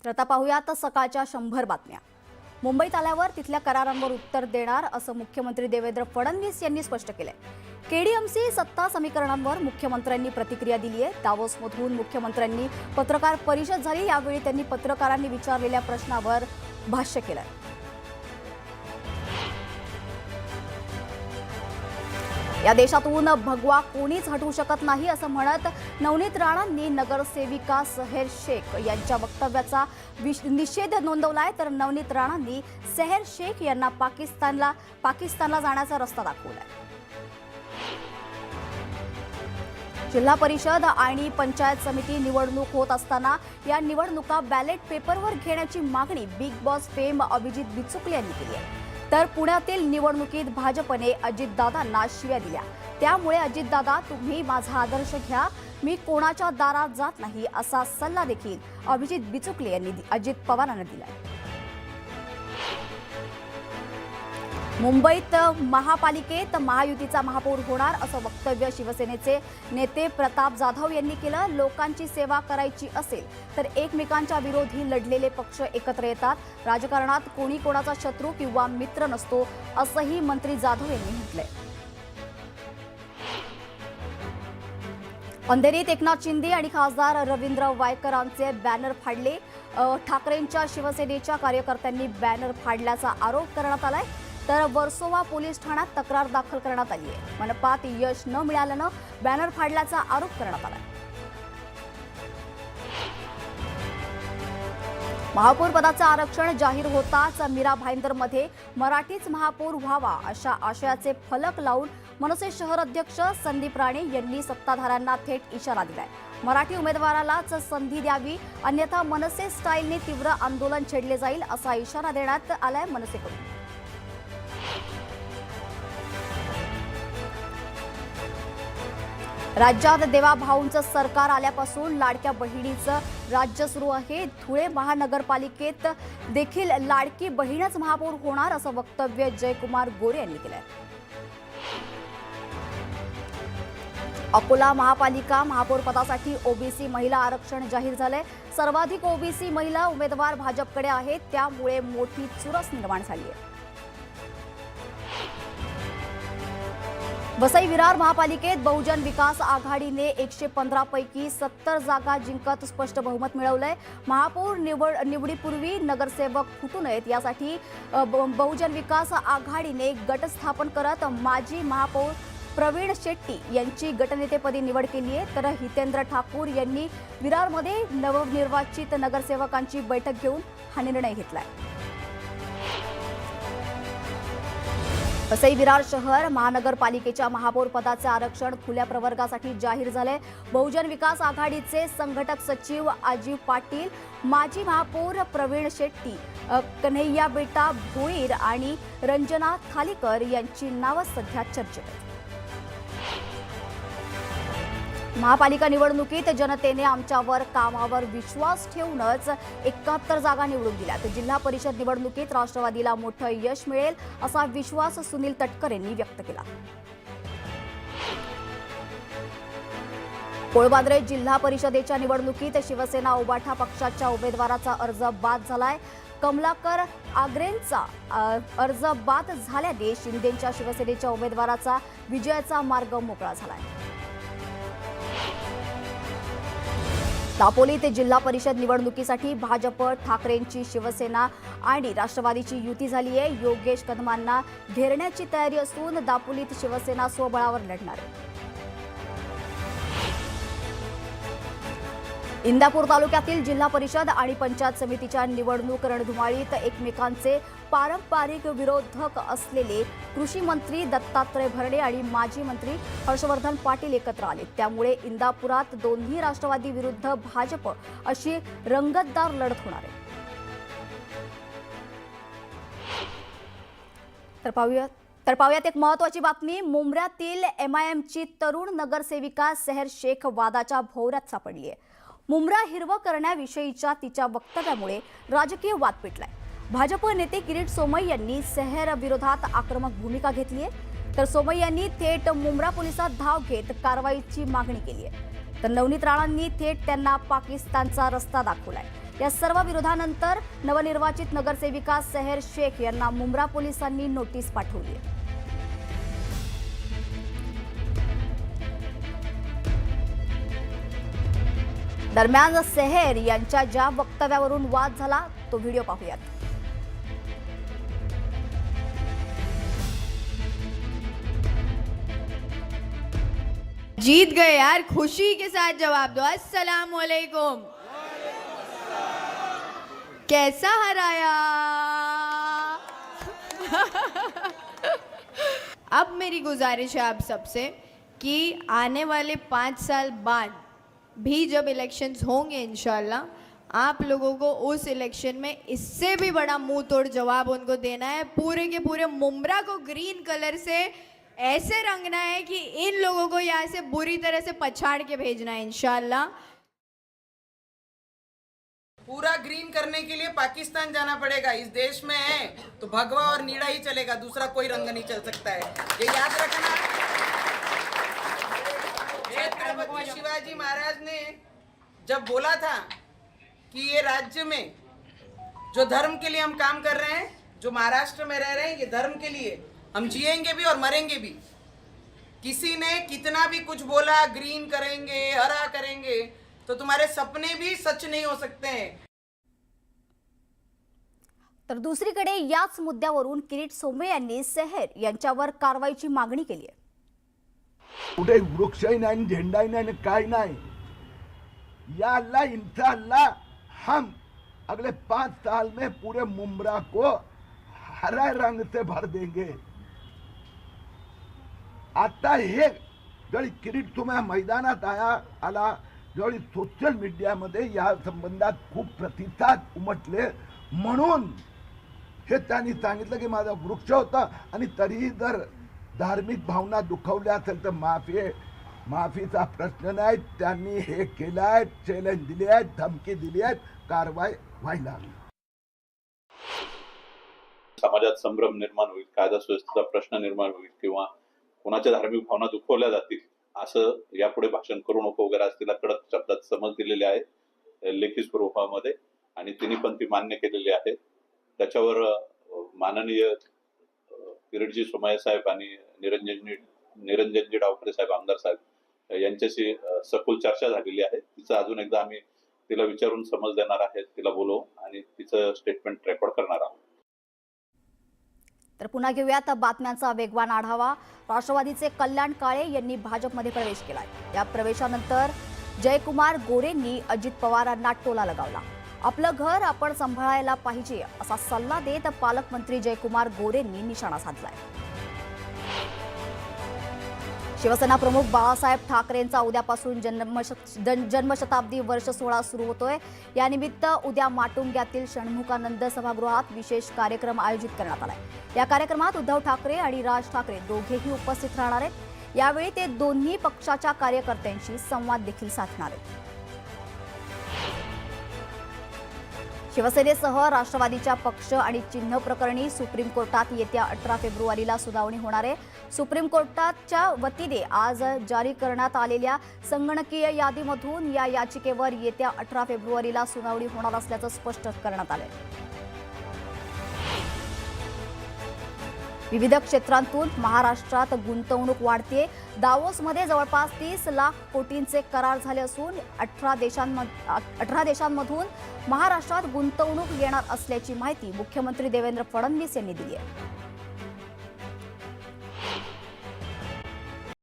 तर आता पाहूयात सकाळच्या 100 बातम्या। मुंबईत आल्यावर तिथल्या करारांवर उत्तर देणार असं मुख्यमंत्री देवेंद्र फडणवीस यांनी स्पष्ट केलंय। केडीएमसी सत्ता समीकरणांवर मुख्यमंत्र्यांनी प्रतिक्रिया दिली आहे। दावोसमधून मुख्यमंत्र्यांनी पत्रकार परिषद झाली, यावेळी त्यांनी पत्रकारांनी विचारलेल्या प्रश्नावर भाष्य केलंय। या देशातून भगवा कोणीच हटवू शकत नाही असं म्हणत नवनीत राणांनी नगरसेविका सेहर शेख यांच्या वक्तव्याचा निषेध नोंदवलाय। तर नवनीत राणांनी सेहर शेख यांना पाकिस्तानला जाण्याचा रस्ता दाखवलाय। जिल्हा परिषद आणि पंचायत समिती निवडणूक होत असताना या निवडणुका बॅलेट पेपरवर घेण्याची मागणी big boss fame Abhijit Bichukale यांनी केली आहे। तर पुण्यातील निवडणुकीत भाजपने अजितदादांना शिव्या दिल्या, त्यामुळे अजितदादा तुम्ही माझा आदर्श घ्या, मी कोणाच्या दारात जात नाही असा सल्ला देखील अभिजित बिचुकले यांनी अजित पवारांना दिलाय। मुंबईत महापालिकेत महायुतीचा महापौर होणार असं वक्तव्य शिवसेनेचे नेते प्रताप जाधव यांनी केलं। लोकांची सेवा करायची असेल तर एकमेकांच्या विरोधी लढलेले पक्ष एकत्र येतात। राजकारणात कोणी कोणाचा शत्रू किंवा मित्र नसतो असंही मंत्री जाधव यांनी म्हटलंय। अंधेरीत एकनाथ शिंदे आणि खासदार रवींद्र वायकरांचे बॅनर फाडले। ठाकरेंच्या शिवसेनेच्या कार्यकर्त्यांनी बॅनर फाडल्याचा आरोप करण्यात आलाय। तर वर्सोवा पोलीस ठाण्यात तक्रार दाखल करण्यात आली आहे। मनपात यश न मिळाल्यानं बॅनर फाडल्याचा आरोप करण्यात आला। महापौर पदाचं आरक्षण जाहीर होताच मीरा भाईंदरमध्ये मराठीच महापौर व्हावा अशा आशयाचे फलक लावून मनसे शहर अध्यक्ष संदीप राणे यांनी सत्ताधाऱ्यांना थेट इशारा दिलाय। मराठी उमेदवारालाच संधी द्यावी, अन्यथा मनसे स्टाईलने तीव्र आंदोलन छेडले जाईल असा इशारा देण्यात आलाय मनसेकडून। राज्यात देवाभाऊंचं सरकार आल्यापासून लाडक्या बहिणीचं राज्य सुरू आहे। धुळे महानगरपालिकेत देखील लाडकी बहीणच महापौर होणार असं वक्तव्य जयकुमार गोरे यांनी केलंय। अकोला महापालिका महापौर पदासाठी ओबीसी महिला आरक्षण जाहीर झालंय। सर्वाधिक ओबीसी महिला उमेदवार भाजपकडे आहेत, त्यामुळे मोठी चुरस निर्माण झाली आहे। वसई विरार महापालिकेत बहुजन विकास आघाडीने 115 पैकी 70 जागा जिंकत स्पष्ट बहुमत मिळवलंय। महापौर निवडीपूर्वी नगरसेवक फुटू नयेत यासाठी बहुजन विकास आघाडीने गट स्थापन करत माजी महापौर प्रवीण शेट्टी यांची गटनेतेपदी निवड केली आहे। तर हितेंद्र ठाकूर यांनी विरारमध्ये नवनिर्वाचित नगरसेवकांची बैठक घेऊन हा निर्णय घेतलाय। वसई विरार शहर महानगरपालिकेच्या महापौर पदाचे आरक्षण खुल्या प्रवर्गासाठी जाहीर झाले। बहुजन विकास आघाडीचे संघटक सचिव अजीव पाटील, माजी महापौर प्रवीण शेट्टी, कन्हैया बेटा भोईर आणि रंजना खालीकर यांची नावं सध्या चर्चेत आहेत। महापालिका निवडणुकीत जनतेने आमच्यावर कामावर विश्वास ठेवूनच 71 जागा निवडून दिल्या। तर जिल्हा परिषद निवडणुकीत राष्ट्रवादीला मोठं यश मिळेल असा विश्वास सुनील तटकर यांनी व्यक्त केला। कोळबाद्रे जिल्हा परिषदेच्या निवडणुकीत शिवसेना उबाठा पक्षाच्या उमेदवाराचा अर्ज बाद झालाय। कमलाकर आग्रेंचा अर्ज बाद झाल्याने शिंदेच्या शिवसेनेच्या उमेदवाराचा विजयाचा मार्ग मोकळा झालाय। दापोलीत जिल्हा परिषद निवडणुकीसाठी भाजप, ठाकरेंची शिवसेना आणि राष्ट्रवादीची युती झाली आहे। योगेश कदमांना घेरण्याची तयारी असून दापोलीत शिवसेना स्वबळावर लढणार आहे। इंदापूर तालुक्यातील जिल्हा परिषद आणि पंचायत समितीच्या निवडणूक रणधुमाळीत एकमेकांचे पारंपरिक विरोधक असलेले कृषी मंत्री दत्तात्रय भरणे आणि माजी मंत्री हर्षवर्धन पाटील एकत्र आले, त्यामुळे इंदापुरात दोन्ही राष्ट्रवादी विरुद्ध भाजप अशी रंगतदार लढत होणार आहे। तर पाहूयात एक महत्त्वाची बातमी। मुंब्र्यातील एमआयएमची तरुण नगरसेविका सेहर शेख वादाच्या भोवऱ्यात सापडली आहे। मुंब्रा हिरवं करण्याविषयीच्या तिच्या वक्तव्यामुळे राजकीय वाद पेटलाय। भाजप नेते किरीट सोमय्या यांनी सेहर विरोधात आक्रमक भूमिका घेतली आहे। तर सोमय्या यांनी थेट मुंब्रा पोलिसात धाव घेत कारवाईची मागणी केली आहे। तर नवनीत राणांनी थेट त्यांना पाकिस्तानचा रस्ता दाखवलाय। या सर्व विरोधानंतर नवनिर्वाचित नगरसेविका सेहर शेख यांना मुंब्रा पोलिसांनी नोटीस पाठवली आहे. दरम्यान सेहर यांच्या ज्या वक्तव्यावरून वाद झाला तो व्हिडिओ पाहूयात. जीत गए यार, खुशी के साथ जवाब दो. अस्सलाम वालेकुम. कैसा हराया? अब मेरी गुजारिश है आप सबसे कि आने वाले 5 साल बाद भी जब इलेक्शंस होंगे इंशाल्लाह, आप लोगों को उस इलेक्शन में इससे भी बड़ा मुंह तोड़ जवाब उनको देना है. पूरे के पूरे मुंब्रा को ग्रीन कलर से ऐसे रंगना है कि इन लोगों को यहाँ से बुरी तरह से पछाड़ के भेजना है इंशाल्लाह. पूरा ग्रीन करने के लिए पाकिस्तान जाना पड़ेगा. इस देश में है तो भगवा और नीला ही चलेगा, दूसरा कोई रंग नहीं चल सकता है, ये याद रखना. छत्रपति शिवाजी महाराज ने जब बोला था कि ये राज्य में जो धर्म के लिए हम काम कर रहे हैं, जो महाराष्ट्र में रह रहे हैं, ये धर्म के लिए हम जिएंगे भी और मरेंगे भी. किसी ने कितना भी कुछ बोला, ग्रीन करेंगे, हरा करेंगे, तो तुम्हारे सपने भी सच नहीं हो सकते हैं. तर दुसरीकडे याच मुद्द्यावरून किरीट सोमय्या यांनी सेहर यांच्यावर कारवाईची मागणी केली आहे. कुठे वृक्षही नाही, झेंडाही नाही, काय नाही. या अल्लाह इंशाअल्लाह हम अगले 5 साल में पूरे मुंब्रा को हरा रंग से भर देंगे. आता हे जरी किरीट सोमय्या मैदानात आला, जरी सोशल मीडियामध्ये या संबंधात खूप प्रतिसाद उमटले, म्हणून हे त्यांनी सांगितलं की माझा वृक्ष होता आणि तरीही जर धार्मिक भावना दुखावल्या असेल तर माफीचा प्रश्न नाही. त्यांनी हे केलं आहे, चॅलेंज दिले आहेत, धमकी दिली आहे, कारवाई व्हायला हवी. समाजात संभ्रम निर्माण होईल, कायदा सुव्यवस्थेचा प्रश्न निर्माण होईल किंवा कोणाच्या धार्मिक भावना दुखवल्या जातील असं यापुढे भाषण करू नको वगैरे असं तिला कडक शब्दात समज दिलेले आहे लेखी स्वरूपामध्ये, आणि तिने पण ती मान्य केलेली आहे. त्याच्यावर माननीय किरीटजी सोमय्या साहेब आणि निरंजनजी डावखरे साहेब, आमदार साहेब यांच्याशी सखोल चर्चा झालेली आहे. तिचं अजून एकदा आम्ही तिला विचारून समज देणार आहे, तिला बोलवू आणि तिचं स्टेटमेंट रेकॉर्ड करणार आहोत. तर पुन्हा घेऊयात बातम्यांचा वेगवान आढावा. राष्ट्रवादीचे कल्याण काळे यांनी भाजपमध्ये प्रवेश केलाय. या प्रवेशानंतर जयकुमार गोरेंनी अजित पवारांना टोला लगावला. आपलं घर आपण सांभाळायला पाहिजे असा सल्ला देत पालकमंत्री जयकुमार गोरेंनी निशाणा साधलाय. शिवसेना प्रमुख बाळासाहेब ठाकरेंचा उद्यापासून जन्मशताब्दी वर्ष सोहळा सुरू होतोय. यानिमित्त उद्या माटुंग्यातील षण्मुखानंद सभागृहात विशेष कार्यक्रम आयोजित करण्यात आलाय. या कार्यक्रमात उद्धव ठाकरे आणि राज ठाकरे दोघेही उपस्थित राहणार आहेत. यावेळी ते दोन्ही पक्षाच्या कार्यकर्त्यांशी संवाद देखील साधणार आहेत. शिवसेनेसह राष्ट्रवादीच्या पक्ष आणि चिन्ह प्रकरणी सुप्रीम कोर्टात येत्या 18 फेब्रुवारीला सुनावणी होणार आहे. सुप्रीम कोर्टाच्या वतीने आज जारी करण्यात आलेल्या संगणकीय यादीमधून या याचिकेवर येत्या 18 फेब्रुवारीला सुनावणी होणार असल्याचं स्पष्ट करण्यात आलंय. विविध क्षेत्रांतून महाराष्ट्रात गुंतवणूक वाढते. दावोसमध्ये जवळपास 30 लाख कोटींचे करार झाले असून 18 देशांमधून महाराष्ट्रात गुंतवणूक येणार असल्याची माहिती मुख्यमंत्री देवेंद्र फडणवीस यांनी दिली आहे.